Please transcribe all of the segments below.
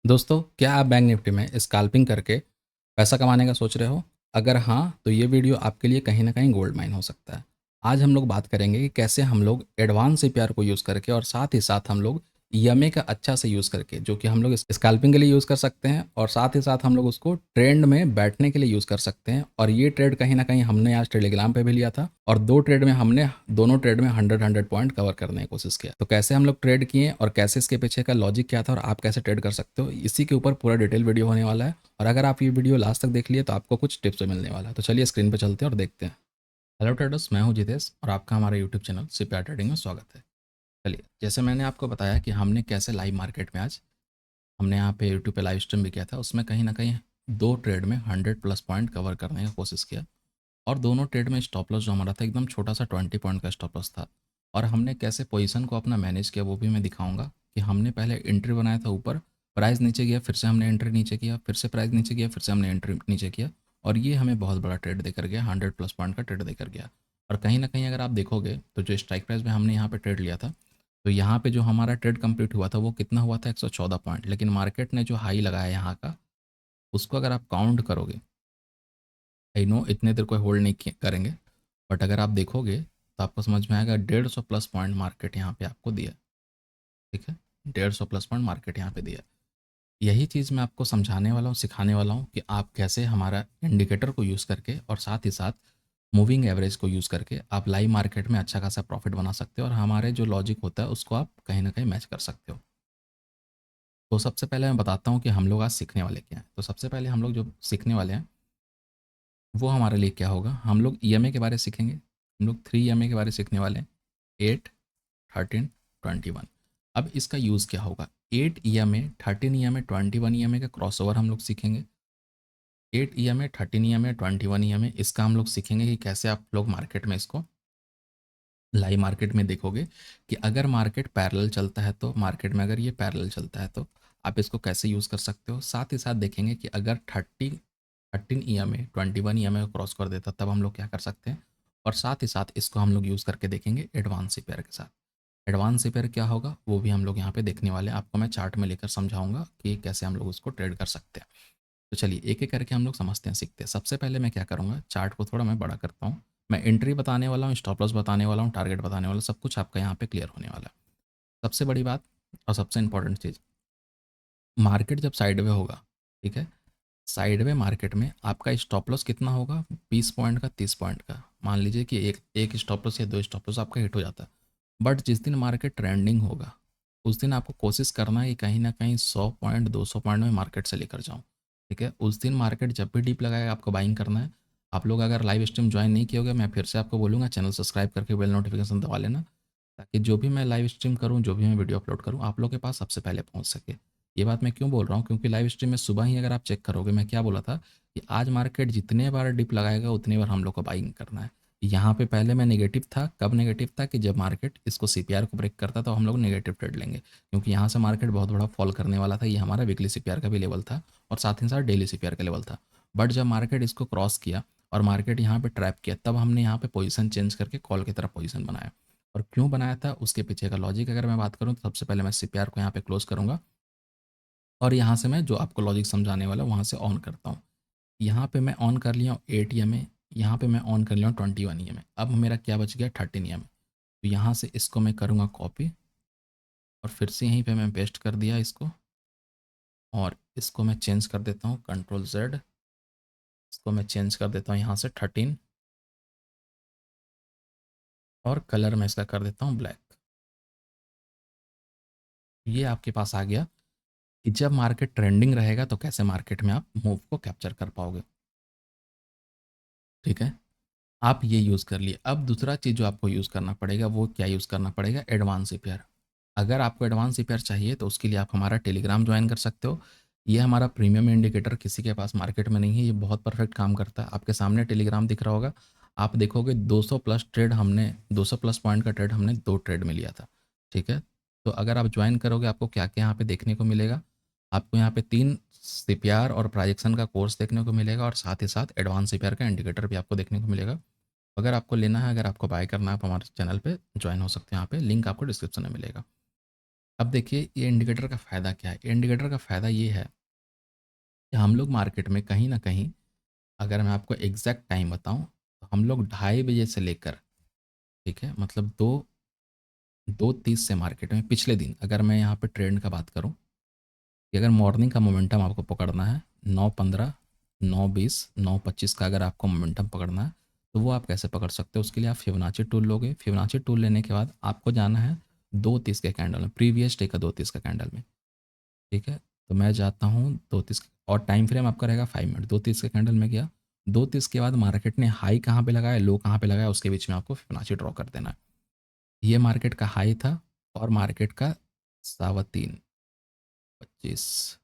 दोस्तों, क्या आप बैंक निफ्टी में स्कैल्पिंग करके पैसा कमाने का सोच रहे हो? अगर हाँ, तो ये वीडियो आपके लिए कहीं न कहीं गोल्ड माइन हो सकता है। आज हम लोग बात करेंगे कि कैसे हम लोग एडवांस सीपीआर को यूज़ करके और साथ ही साथ हम लोग ईएमए का अच्छा से यूज़ करके, जो कि हम लोग स्कैल्पिंग के लिए यूज़ कर सकते हैं और साथ ही साथ हम लोग उसको ट्रेड में बैठने के लिए यूज़ कर सकते हैं। और ये ट्रेड कहीं न कहीं हमने आज टेलीग्राम पे भी लिया था और 2 ट्रेड में हमने दोनों ट्रेड में 100 पॉइंट कवर करने की कोशिश किया। तो कैसे हम लोग ट्रेड किए और कैसे इसके पीछे का लॉजिक क्या था और आप कैसे ट्रेड कर सकते हो, इसी के ऊपर पूरा डिटेल वीडियो होने वाला है। और अगर आप ये वीडियो लास्ट तक देख लिए तो आपको कुछ टिप्स भी मिलने वाला है। तो चलिए स्क्रीन पे चलते हैं और देखते हैं। हेलो ट्रेडर्स, मैं हूं जितेश और आपका हमारे यूट्यूब चैनल सीपीआर ट्रेडिंग में स्वागत है। चलिए, जैसे मैंने आपको बताया कि हमने कैसे लाइव मार्केट में आज हमने यहाँ पे यूट्यूब पे लाइव स्ट्रीम भी किया था, उसमें कहीं ना कहीं 2 ट्रेड में 100+ पॉइंट कवर करने की कोशिश किया। और दोनों ट्रेड में स्टॉप लॉस जो हमारा था एकदम छोटा सा 20 पॉइंट का स्टॉप लॉस था। और हमने कैसे पोजीशन को अपना मैनेज किया वो भी मैं दिखाऊंगा कि हमने पहले एंट्री बनाया था ऊपर, प्राइस नीचे गया, फिर से हमने एंट्री नीचे किया, फिर से प्राइस नीचे गया, फिर से हमने एंट्री नीचे किया। और ये हमें बहुत बड़ा ट्रेड देकर गया, 100+ पॉइंट का ट्रेड देकर गया। और कहीं ना कहीं अगर आप देखोगे तो जो स्ट्राइक प्राइस में हमने यहाँ पे ट्रेड लिया था, तो यहाँ पे जो हमारा ट्रेड कंप्लीट हुआ था वो कितना हुआ था, 114 पॉइंट। लेकिन मार्केट ने जो हाई लगाया यहाँ का, उसको अगर आप काउंट करोगे, आई नो इतने देर कोई होल्ड नहीं करेंगे, बट अगर आप देखोगे तो आपको समझ में आएगा 150+ पॉइंट मार्केट यहाँ पे आपको दिया। ठीक है, 150+ पॉइंट मार्केट यहाँ पे दिया। यही चीज़ मैं आपको समझाने वाला हूँ, सिखाने वाला हूँ कि आप कैसे हमारा इंडिकेटर को यूज़ करके और साथ ही साथ मूविंग एवरेज को यूज़ करके आप लाइव मार्केट में अच्छा खासा प्रॉफिट बना सकते हो और हमारे जो लॉजिक होता है उसको आप कहीं ना कहीं मैच कर सकते हो। तो सबसे पहले मैं बताता हूँ कि हम लोग आज सीखने वाले क्या हैं। तो सबसे पहले हम लोग जो सीखने वाले हैं वो हमारे लिए क्या होगा, हम लोग ईएमए के बारे में सीखेंगे। हम लोग 3 ईएमए के बारे में सीखने वाले हैं, 8, 13, 21। अब इसका यूज़ क्या होगा, 8 ईएमए, 13 ईएमए, 21 ईएमए का क्रॉसओवर हम लोग सीखेंगे। 8 ईएमए, 13 ईएमए, 21 ईएमए, इसका हम लोग सीखेंगे कि कैसे आप लोग मार्केट में इसको लाइव मार्केट में देखोगे कि अगर मार्केट पैरेलल चलता है, तो मार्केट में अगर ये पैरेलल चलता है तो आप इसको कैसे यूज़ कर सकते हो। साथ ही साथ देखेंगे कि अगर 13 ईएमए 21 ईएमए को क्रॉस कर देता तब हम लोग क्या कर सकते हैं। और साथ ही साथ इसको हम लोग यूज़ करके देखेंगे एडवांस सीपेयर के साथ। एडवांस सीपेयर क्या होगा वो भी हम लोग यहाँ पे देखने वाले हैं, आपको मैं चार्ट में लेकर समझाऊंगा कि कैसे हम लोग उसको ट्रेड कर सकते हैं। तो चलिए एक एक करके हम लोग समझते हैं, सीखते हैं। सबसे पहले मैं क्या करूँगा, चार्ट को थोड़ा मैं बड़ा करता हूँ। मैं एंट्री बताने वाला हूँ, स्टॉप लॉस बताने वाला हूँ, टारगेट बताने वाला हूँ, सब कुछ आपका यहाँ पे क्लियर होने वाला है। सबसे बड़ी बात और सबसे इंपॉर्टेंट चीज़, मार्केट जब साइडवे होगा, ठीक है, साइडवे मार्केट में आपका स्टॉप लॉस कितना होगा, 20 पॉइंट का, 30 पॉइंट का। मान लीजिए कि एक एक स्टॉप लॉस या 2 स्टॉप लॉस आपका हिट हो जाता है। बट जिस दिन मार्केट ट्रेंडिंग होगा उस दिन आपको कोशिश करना है कि कहीं ना कहीं 100 पॉइंट 200 पॉइंट में मार्केट से लेकर जाऊँ। ठीक है, उस दिन मार्केट जब भी डीप लगाएगा आपको बाइंग करना है। आप लोग अगर लाइव स्ट्रीम ज्वाइन नहीं किए होगे, मैं फिर से आपको बोलूँगा चैनल सब्सक्राइब करके बेल नोटिफिकेशन दबा लेना, ताकि जो भी मैं लाइव स्ट्रीम करूँ, जो भी मैं वीडियो अपलोड करूँ, आप लोग के पास सबसे पहले पहुँच सके। ये बात मैं क्यों बोल रहा हूँ, क्योंकि लाइव स्ट्रीम में सुबह ही अगर आप चेक करोगे मैं क्या बोला था कि आज मार्केट जितने बार डिप लगाएगा उतनी बार हम लोग को बाइंग करना है। यहाँ पे पहले मैं नेगेटिव था, कब नेगेटिव था कि जब मार्केट इसको सीपीआर को ब्रेक करता तो हम लोग नेगेटिव ट्रेड लेंगे, क्योंकि यहाँ से मार्केट बहुत बड़ा फॉल करने वाला था। ये हमारा वीकली सीपीआर का भी लेवल था और साथ ही साथ डेली सीपीआर का लेवल था। बट जब मार्केट इसको क्रॉस किया और मार्केट यहाँ पे ट्रैप किया, तब हमने यहाँ पे पोजीशन चेंज करके कॉल की तरफ पोजीशन बनाया। और क्यों बनाया था उसके पीछे का लॉजिक अगर मैं बात करूँ, तो सबसे पहले मैं सीपीआर को यहाँ पे क्लोज करूँगा और यहाँ से मैं जो आपको लॉजिक समझाने वाला वहाँ से ऑन करता हूँ। यहाँ पे मैं ऑन कर लिया हूँ 8 ईएमए, यहाँ पे मैं ऑन कर लिया हूँ 21 ईएमए। अब मेरा क्या बच गया, 13 ईएमए। तो यहाँ से इसको मैं करूँगा कॉपी और फिर से यहीं पे मैं पेस्ट कर दिया इसको, और इसको मैं चेंज कर देता हूँ Ctrl Z। इसको मैं चेंज कर देता हूँ यहाँ से 13, और कलर मैं इसका कर देता हूँ ब्लैक। ये आपके पास आ गया कि जब मार्केट ट्रेंडिंग रहेगा तो कैसे मार्केट में आप मूव को कैप्चर कर पाओगे। ठीक है, आप ये यूज़ कर लिए। अब दूसरा चीज़ जो आपको यूज़ करना पड़ेगा वो क्या यूज़ करना पड़ेगा, एडवांस सीपीआर। अगर आपको एडवांस सीपीआर चाहिए तो उसके लिए आप हमारा टेलीग्राम ज्वाइन कर सकते हो। ये हमारा प्रीमियम इंडिकेटर किसी के पास मार्केट में नहीं है, ये बहुत परफेक्ट काम करता है। आपके सामने टेलीग्राम दिख रहा होगा, आप देखोगे 200+ ट्रेड हमने, 200+ पॉइंट का ट्रेड हमने 2 ट्रेड में लिया था। ठीक है, तो अगर आप ज्वाइन करोगे आपको क्या क्या यहाँ पे देखने को मिलेगा, आपको यहाँ पे 3 सीपीआर और प्राइजेक्शन का कोर्स देखने को मिलेगा और साथ ही साथ एडवांस सीपीआर का इंडिकेटर भी आपको देखने को मिलेगा। अगर आपको लेना है, अगर आपको बाय करना है, आप हमारे चैनल पे ज्वाइन हो सकते हैं। यहाँ पे लिंक आपको डिस्क्रिप्शन में मिलेगा। अब देखिए ये इंडिकेटर का फ़ायदा क्या है? ये इंडिकेटर का फ़ायदा ये है कि हम लोग मार्केट में कहीं न कहीं, अगर मैं आपको एग्ज़ैक्ट टाइम बताऊँ, तो हम लोग 2:30 बजे से लेकर, ठीक है? मतलब 2:30 से मार्केट में पिछले दिन अगर मैं यहाँ पे ट्रेंड का बात करूँ, कि अगर मॉर्निंग का मोमेंटम आपको पकड़ना है 9:15, 9:20, 9:25 का अगर आपको मोमेंटम पकड़ना है, तो वो आप कैसे पकड़ सकते हो? उसके लिए आप फिबोनाची टूल लोगे। फिबोनाची टूल लेने के बाद आपको जाना है 2:30 के कैंडल में, प्रीवियस डे का 2:30 का कैंडल में, ठीक है? तो मैं जाता हूँ 2:30 और टाइम फ्रेम आपका रहेगा 5 मिनट। 2:30 के कैंडल में गया, 2:30 के बाद मार्केट ने हाई कहाँ पे लगाया, लो कहाँ पे लगाया, उसके बीच में आपको फिबोनाची ड्रॉ कर देना है। ये मार्केट का हाई था और मार्केट का 3:15, 25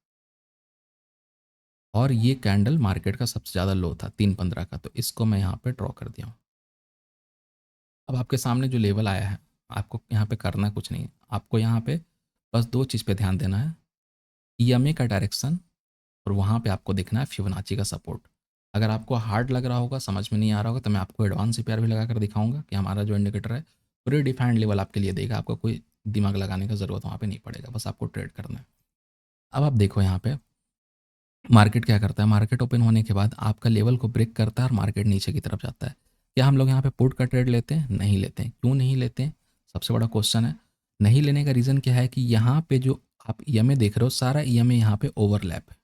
और ये कैंडल मार्केट का सबसे ज़्यादा लो था 3:15 का, तो इसको मैं यहाँ पे ड्रॉ कर दिया हूँ। अब आपके सामने जो लेवल आया है, आपको यहाँ पे करना कुछ नहीं है। आपको यहाँ पे बस 2 चीज़ पे ध्यान देना है, ईएमए का डायरेक्शन और वहाँ पे आपको देखना है फिबोनाची का सपोर्ट। अगर आपको हार्ड लग रहा होगा, समझ में नहीं आ रहा होगा, तो मैं आपको एडवांस सीपीआर भी लगाकर दिखाऊँगा कि हमारा जो इंडिकेटर है प्री डिफाइंड लेवल आपके लिए देगा। आपको कोई दिमाग लगाने का ज़रूरत वहाँ पे नहीं पड़ेगा, बस आपको ट्रेड करना है। अब आप देखो यहाँ पे मार्केट क्या करता है, मार्केट ओपन होने के बाद आपका लेवल को ब्रेक करता है और मार्केट नीचे की तरफ जाता है। क्या हम लोग यहाँ पे पुट का ट्रेड लेते हैं? नहीं लेते हैं। क्यों नहीं लेते हैं? सबसे बड़ा क्वेश्चन है। नहीं लेने का रीज़न क्या है कि यहाँ पे जो आप ईएमए देख रहे हो, सारा ईएमए यहाँ पे ओवरलैप है।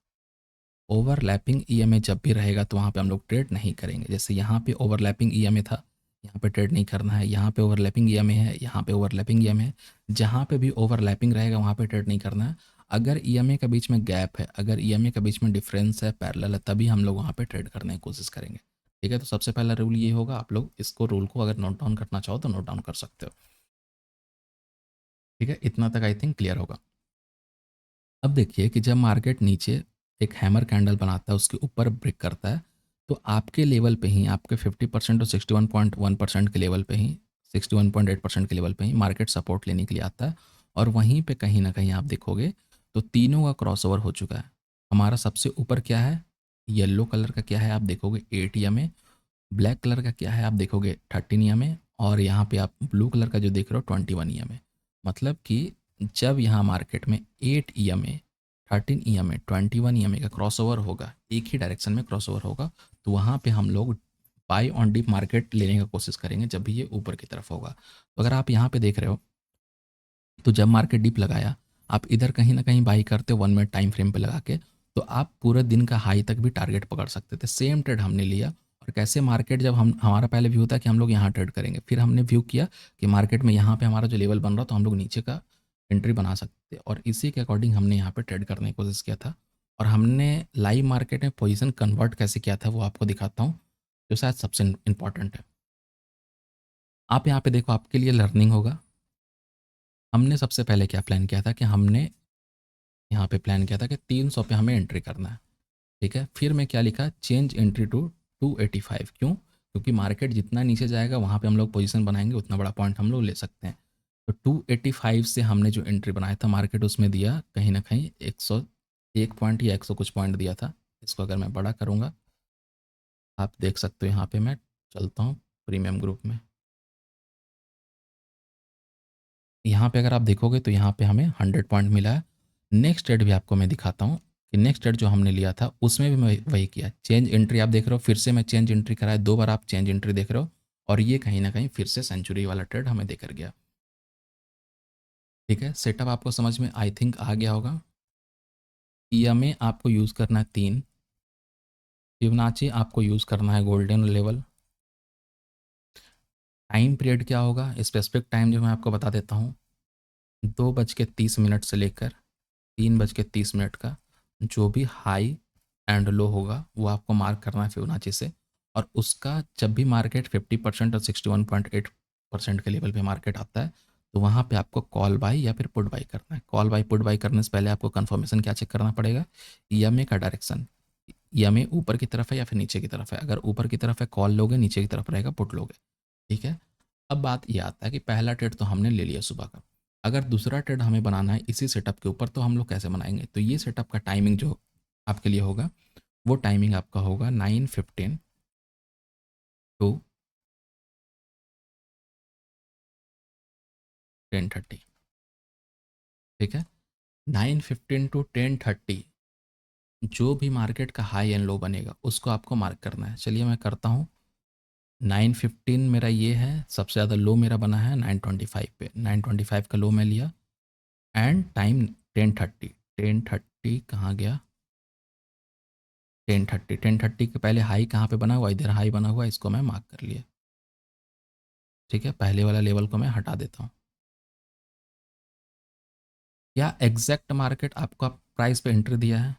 ओवरलैपिंग ईएमए जब भी रहेगा तो वहाँ पे हम लोग ट्रेड नहीं करेंगे। जैसे यहाँ पे ओवरलैपिंग ईएमए था, यहाँ पे ट्रेड नहीं करना है। यहाँ पे ओवरलैपिंग ईएमए है, यहाँ पे ओवरलैपिंग ईएमए है। जहाँ पे भी ओवरलैपिंग रहेगा वहाँ पे ट्रेड नहीं करना है। अगर ईएमए के बीच में गैप है, अगर ईएमए के बीच में डिफरेंस है, पैरेलल है, तभी हम लोग वहाँ पे ट्रेड करने की कोशिश करेंगे। ठीक है, तो सबसे पहला रूल ये होगा। आप लोग इसको रूल को अगर नोट डाउन करना चाहो तो नोट डाउन कर सकते हो। ठीक है, इतना तक आई थिंक क्लियर होगा। अब देखिए कि जब मार्केट नीचे एक हैमर कैंडल बनाता है, उसके ऊपर ब्रेक करता है, तो आपके लेवल पे ही, आपके 50% और 61.1% के लेवल पे ही, 61.8% के लेवल पे ही मार्केट सपोर्ट लेने के लिए आता है। और वहीं पे कहीं ना कहीं आप देखोगे तो तीनों का क्रॉसओवर हो चुका है। हमारा सबसे ऊपर क्या है, येलो कलर का क्या है आप देखोगे 8 EMA, ब्लैक कलर का क्या है आप देखोगे 13 EMA, और यहाँ पे आप ब्लू कलर का जो देख रहे हो 21 EMA। मतलब कि जब यहाँ मार्केट में 8 EMA, 13 EMA, 21 EMA का क्रॉसओवर होगा, एक ही डायरेक्शन में क्रॉसओवर होगा, तो वहाँ पे हम लोग बाई ऑन डिप मार्केट लेने का कोशिश करेंगे जब भी ये ऊपर की तरफ होगा। तो अगर आप यहाँ पे देख रहे हो, तो जब मार्केट डिप लगाया, आप इधर कहीं ना कहीं बाई करते हो 1 मिनट टाइम फ्रेम पे लगा के, तो आप पूरे दिन का हाई तक भी टारगेट पकड़ सकते थे। सेम ट्रेड हमने लिया। और कैसे मार्केट, जब हम, हमारा पहले व्यू था कि हम लोग यहाँ ट्रेड करेंगे, फिर हमने व्यू किया कि मार्केट में यहाँ पे हमारा जो लेवल बन रहा, तो हम लोग नीचे का एंट्री बना सकते, और इसी के अकॉर्डिंग हमने यहाँ पे ट्रेड करने की कोशिश किया था। और हमने लाइव मार्केट में पोजीशन कन्वर्ट कैसे किया था वो आपको दिखाता हूँ, जो शायद सबसे इंपॉर्टेंट है। आप यहाँ पे देखो, आपके लिए लर्निंग होगा। हमने सबसे पहले क्या प्लान किया था कि हमने यहाँ पे प्लान किया था कि 300 पे हमें एंट्री करना है। ठीक है, फिर मैं क्या लिखा, चेंज एंट्री टू 285। क्यों? क्योंकि मार्केट जितना नीचे जाएगा वहाँ पे हम लोग पोजीशन बनाएंगे, उतना बड़ा पॉइंट हम लोग ले सकते हैं। तो 285 से हमने जो एंट्री बनाया था, मार्केट उसमें दिया कहीं ना कहीं 101 पॉइंट या 100 कुछ पॉइंट दिया था। इसको अगर मैं बड़ा करूँगा, आप देख सकते हो, यहाँ पे मैं चलता हूँ प्रीमियम ग्रुप में। यहाँ पे अगर आप देखोगे तो यहाँ पे हमें 100 पॉइंट मिला है। नेक्स्ट ट्रेड भी आपको मैं दिखाता हूँ कि नेक्स्ट ट्रेड जो हमने लिया था उसमें भी मैं वही किया। चेंज एंट्री आप देख रहे हो, फिर से मैं चेंज एंट्री कराया, 2 बार आप चेंज एंट्री देख रहे हो, और ये कहीं ना कहीं फिर से सेंचुरी वाला ट्रेड हमें देकर गया। ठीक है, सेटअप आपको समझ में आई थिंक आ गया होगा। ईएमए आपको यूज़ करना है 3, फिबोनाची आपको यूज़ करना है गोल्डन लेवल। टाइम पीरियड क्या होगा, स्पेसिफिक टाइम जो मैं आपको बता देता हूँ, 2:30 से लेकर 3:30 का जो भी हाई एंड लो होगा वो आपको मार्क करना है फिबोनाची से। और उसका जब भी मार्केट 50% और 61.8% के लेवल पे मार्केट आता है, तो वहाँ पे आपको कॉल बाई या फिर पुट बाई करना है। कॉल बाई पुट बाई करने से पहले आपको कंफर्मेशन क्या चेक करना पड़ेगा, ईएमए का डायरेक्शन, ईएमए ऊपर की तरफ है या फिर नीचे की तरफ है। अगर ऊपर की तरफ है कॉल लोगे, नीचे की तरफ रहेगा पुट लोगे। ठीक है, अब बात ये आता है कि पहला ट्रेड तो हमने ले लिया सुबह का, अगर दूसरा ट्रेड हमें बनाना है इसी सेटअप के ऊपर, तो हम लोग कैसे बनाएंगे? तो ये सेटअप का टाइमिंग जो आपके लिए होगा, वो टाइमिंग आपका होगा 9:15 टू 10:30। ठीक है। 9:15 टू 10:30 जो भी मार्केट का हाई एंड लो बनेगा उसको आपको मार्क करना है। चलिए मैं करता हूँ। 9:15 मेरा ये है, सबसे ज़्यादा लो मेरा बना है 9:25 पे, 9:25 का लो मैं लिया। एंड टाइम 10:30, 10:30 कहाँ गया, 10:30, 10:30 के पहले हाई कहाँ पे बना हुआ, इधर हाई बना हुआ है, इसको मैं मार्क कर लिया। ठीक है, पहले वाला लेवल को मैं हटा देता हूँ। क्या एग्जैक्ट मार्केट आपका प्राइस पे एंट्री दिया है,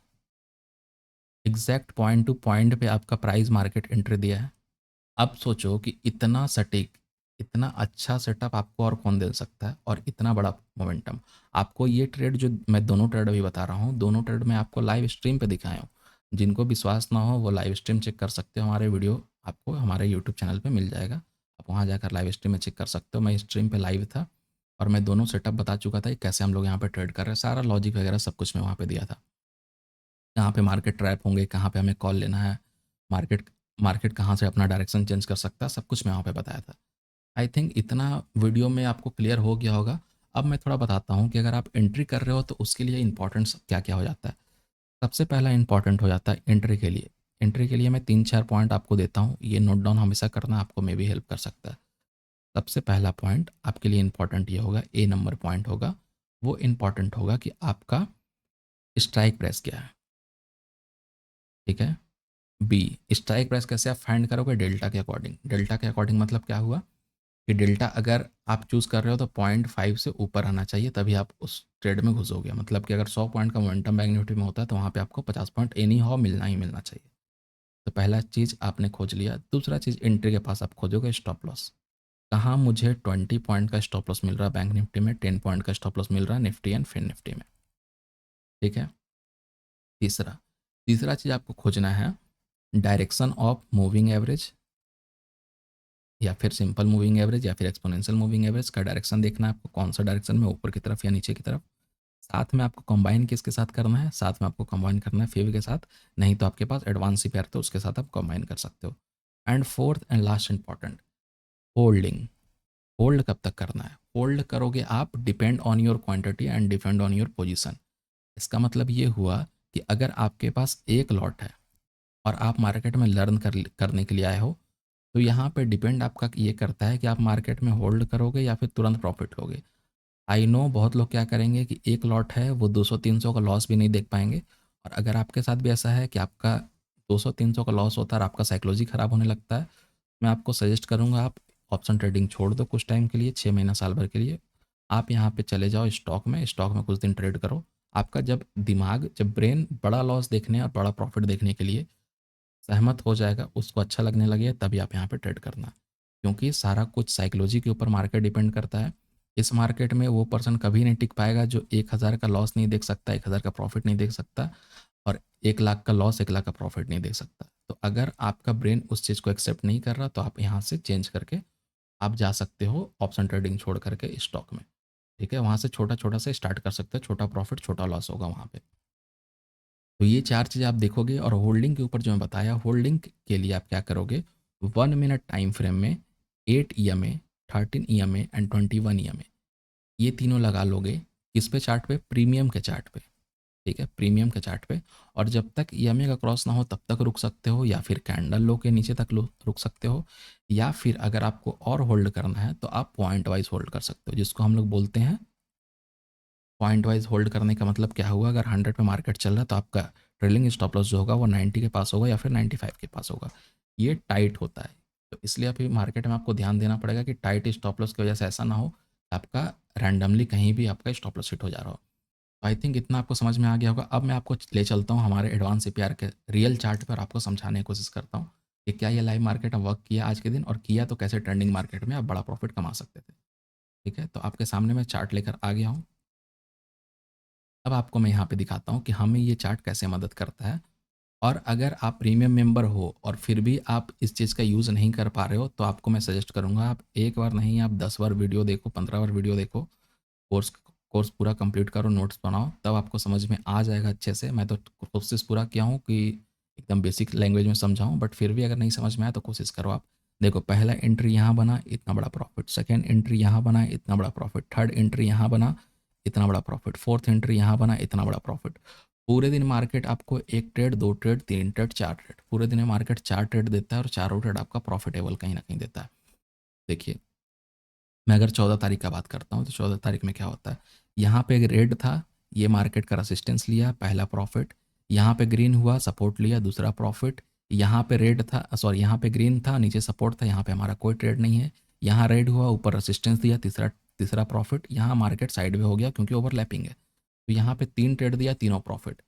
एग्जैक्ट पॉइंट टू पॉइंट पे आपका प्राइस मार्केट एंट्री दिया है। अब सोचो कि इतना सटीक, इतना अच्छा सेटअप आपको और कौन दे सकता है, और इतना बड़ा मोमेंटम। आपको ये ट्रेड जो मैं दोनों ट्रेड अभी बता रहा हूँ, दोनों ट्रेड मैं आपको लाइव स्ट्रीम पे दिखाया हूँ। जिनको विश्वास ना हो वो लाइव स्ट्रीम चेक कर सकते हो, हमारे वीडियो आपको हमारे यूट्यूब चैनल पे मिल जाएगा। आप वहाँ जाकर लाइव स्ट्रीम में चेक कर सकते हो। मैं स्ट्रीम पे लाइव था और मैं दोनों सेटअप बता चुका था कि कैसे हम लोग यहाँ पे ट्रेड कर रहे हैं, सारा लॉजिक वगैरह सब कुछ मैं वहाँ पे दिया था। कहाँ पे मार्केट ट्रैप होंगे, कहाँ पे हमें कॉल लेना है, मार्केट मार्केट कहाँ से अपना डायरेक्शन चेंज कर सकता है, सब कुछ मैं वहाँ पे बताया था। आई थिंक इतना वीडियो में आपको क्लियर हो गया होगा। अब मैं थोड़ा बताता हूँ कि अगर आप एंट्री कर रहे हो तो उसके लिए इंपॉर्टेंट्स क्या क्या हो जाता है। सबसे पहला इंपॉर्टेंट हो जाता है एंट्री के लिए। एंट्री के लिए मैं 3-4 पॉइंट आपको देता हूँ, ये नोट डाउन हमेशा करना, आपको मे भी हेल्प कर सकता है। सबसे पहला पॉइंट आपके लिए इंपॉर्टेंट ये होगा, ए नंबर पॉइंट होगा, वो इंपॉर्टेंट होगा कि आपका स्ट्राइक प्राइस क्या है। ठीक है। बी, स्ट्राइक प्राइस कैसे आप फाइंड करोगे, डेल्टा के अकॉर्डिंग। डेल्टा के अकॉर्डिंग मतलब क्या हुआ कि डेल्टा अगर आप चूज़ कर रहे हो तो 0.5 से ऊपर आना चाहिए, तभी आप उस ट्रेड में घुसोगे। मतलब कि अगर 100 पॉइंट का मोमेंटम बैंक निफ्टी में होता है तो वहाँ पे आपको 50 पॉइंट एनी हाउ मिलना ही मिलना चाहिए। तो पहला चीज़ आपने खोज लिया। दूसरा चीज़, एंट्री के पास आप खोजोगे स्टॉप लॉस। कहाँ मुझे 20 पॉइंट का स्टॉप लॉस मिल रहा है बैंक निफ्टी में, 10 पॉइंट का स्टॉप लॉस मिल रहा है निफ्टी एंड फिन निफ्टी में। ठीक है। तीसरा तीसरा चीज़ आपको खोजना है डायरेक्शन ऑफ मूविंग एवरेज, या फिर सिंपल मूविंग एवरेज, या फिर एक्सपोनेंशियल मूविंग एवरेज का डायरेक्शन देखना है आपको, कौन सा डायरेक्शन में, ऊपर की तरफ या नीचे की तरफ। साथ में आपको कंबाइन किसके साथ करना है, साथ में आपको कंबाइन करना है फेव के साथ, नहीं तो आपके पास एडवांस सी पेयर तो उसके साथ आप कंबाइन कर सकते हो। And fourth and last important, holding. Hold कब तक करना है, होल्ड करोगे आप depend on your quantity and depend on your position. इसका मतलब ये हुआ कि अगर आपके पास एक लॉट है और आप मार्केट में लर्न करने के लिए आए हो, तो यहाँ पे डिपेंड आपका ये करता है कि आप मार्केट में होल्ड करोगे या फिर तुरंत प्रॉफिट लोगे। आई नो बहुत लोग क्या करेंगे कि एक लॉट है वो 200-300 का लॉस भी नहीं देख पाएंगे। और अगर आपके साथ भी ऐसा है कि आपका 200-300 का लॉस होता है और आपका साइकोलॉजी ख़राब होने लगता है, मैं आपको सजेस्ट करूँगा आप ऑप्शन ट्रेडिंग छोड़ दो कुछ टाइम के लिए, 6 महीना साल भर के लिए। आप यहाँ पे चले जाओ स्टॉक में कुछ दिन ट्रेड करो। आपका जब ब्रेन बड़ा लॉस देखने और बड़ा प्रॉफिट देखने के लिए सहमत हो जाएगा, उसको अच्छा लगने लगे, तभी आप यहाँ पे ट्रेड करना। क्योंकि सारा कुछ साइकोलॉजी के ऊपर मार्केट डिपेंड करता है। इस मार्केट में वो पर्सन कभी नहीं टिक पाएगा जो 1,000 का लॉस नहीं देख सकता, 1,000 का प्रॉफिट नहीं देख सकता, और 1 लाख का लॉस 1 लाख का प्रॉफिट नहीं देख सकता। तो अगर आपका ब्रेन उस चीज़ को एक्सेप्ट नहीं कर रहा तो आप यहाँ से चेंज करके आप जा सकते हो ऑप्शन ट्रेडिंग छोड़ करके स्टॉक में। ठीक है, वहाँ से छोटा छोटा से स्टार्ट कर सकते हो, छोटा प्रॉफिट छोटा लॉस होगा वहाँ पे। तो ये 4 चीज़ें आप देखोगे। और होल्डिंग के ऊपर जो मैं बताया, होल्डिंग के लिए आप क्या करोगे, 1 मिनट टाइम फ्रेम में 8 EMA, 13 EMA एंड 21 EMA, ये तीनों लगा लोगे। किस पे, चार्ट पे, प्रीमियम के चार्ट पे। ठीक है, प्रीमियम के चार्ट पे। और जब तक EMA का क्रॉस ना हो तब तक रुक सकते हो, या फिर कैंडल लो के नीचे तक रुक सकते हो, या फिर अगर आपको और होल्ड करना है तो आप पॉइंट वाइज होल्ड कर सकते हो, जिसको हम लोग बोलते हैं पॉइंट वाइज होल्ड करने का मतलब क्या हुआ, अगर 100 पे मार्केट चल रहा है तो आपका ट्रेलिंग स्टॉप लॉस जो होगा वो 90 के पास होगा या फिर 95 के पास होगा। ये टाइट होता है। तो इसलिए अभी मार्केट में आपको ध्यान देना पड़ेगा कि टाइट स्टॉप लॉस की वजह से ऐसा ना हो कि आपका रैंडमली कहीं भी आपका स्टॉप लॉस हिट हो जा रहा हो। आई थिंक इतना आपको समझ में आ गया होगा। अब मैं आपको ले चलता हूँ हमारे एडवांस सीपीआर के रियल चार्ट पर, आपको समझाने की कोशिश करता हूँ कि क्या ये लाइव मार्केट में वर्क किया आज के दिन, और किया तो कैसे ट्रेंडिंग मार्केट में आप बड़ा प्रॉफिट कमा सकते थे। ठीक है, तो आपके सामने मैं चार्ट लेकर आ गया हूँ। अब आपको मैं यहाँ पे दिखाता हूँ कि हमें ये चार्ट कैसे मदद करता है। और अगर आप प्रीमियम मेंबर हो और फिर भी आप इस चीज़ का यूज़ नहीं कर पा रहे हो, तो आपको मैं सजेस्ट करूँगा आप एक बार नहीं, आप 10 बार वीडियो देखो, 15 बार वीडियो देखो, कोर्स कोर्स पूरा कंप्लीट करो, नोट्स बनाओ, तब आपको समझ में आ जाएगा अच्छे से। मैं तो कोशिश पूरा किया हूँ कि एकदम बेसिक लैंग्वेज में समझाऊँ, बट फिर भी अगर नहीं समझ में आया तो कोशिश करो आप। देखो, पहला एंट्री यहाँ बना, इतना बड़ा प्रॉफिट, सेकेंड एंट्री यहाँ बना, इतना बड़ा प्रॉफिट, थर्ड एंट्री यहाँ बना, इतना बड़ा प्रॉफिट, फोर्थ एंट्री यहाँ बना, इतना बड़ा प्रॉफिट। पूरे दिन मार्केट आपको 1 ट्रेड, 2 ट्रेड, 3 ट्रेड, 4 ट्रेड, पूरे दिन में मार्केट 4 ट्रेड देता है और चारों ट्रेड आपका प्रॉफिटेबल कहीं ना कहीं देता है। देखिए, मैं अगर 14 तारीख का बात करता हूँ तो 14 तारीख में क्या होता है, यहाँ पे एक रेड था, ये मार्केट का रेसिस्टेंस लिया, पहला प्रॉफिट। यहाँ पे ग्रीन हुआ, सपोर्ट लिया, दूसरा प्रॉफिट। यहाँ पे रेड था, सॉरी, यहाँ पे ग्रीन था, नीचे सपोर्ट था, यहाँ पे हमारा कोई ट्रेड नहीं है। यहाँ रेड हुआ, ऊपर रेसिस्टेंस दिया, तीसरा तीसरा प्रॉफिट। यहाँ मार्केट साइड में हो गया क्योंकि ओवरलैपिंग है, तो यहाँ पे 3 ट्रेड दिया, तीनों प्रॉफिट।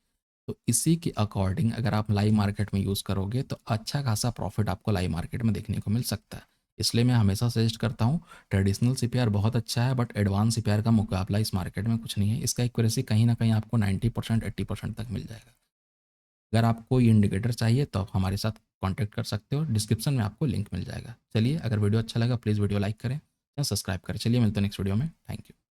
तो इसी के अकॉर्डिंग अगर आप लाइव मार्केट में यूज़ करोगे तो अच्छा खासा प्रॉफिट आपको लाइव मार्केट में देखने को मिल सकता है। इसलिए मैं हमेशा सजेस्ट करता हूँ, ट्रेडिशनल सीपीआर बहुत अच्छा है बट एडवांस सीपीआर का मुकाबला इस मार्केट में कुछ नहीं है। इसका एक्यूरेसी कहीं ना कहीं आपको 90% 80% तक मिल जाएगा। अगर आपको ये इंडिकेटर चाहिए तो आप हमारे साथ कॉन्टैक्ट कर सकते हो, डिस्क्रिप्शन में आपको लिंक मिल जाएगा। चलिए, अगर वीडियो अच्छा लगा प्लीज़ वीडियो लाइक करें या सब्सक्राइब करें। चलिए, मिलते हैं नेक्स्ट वीडियो में। Thank you.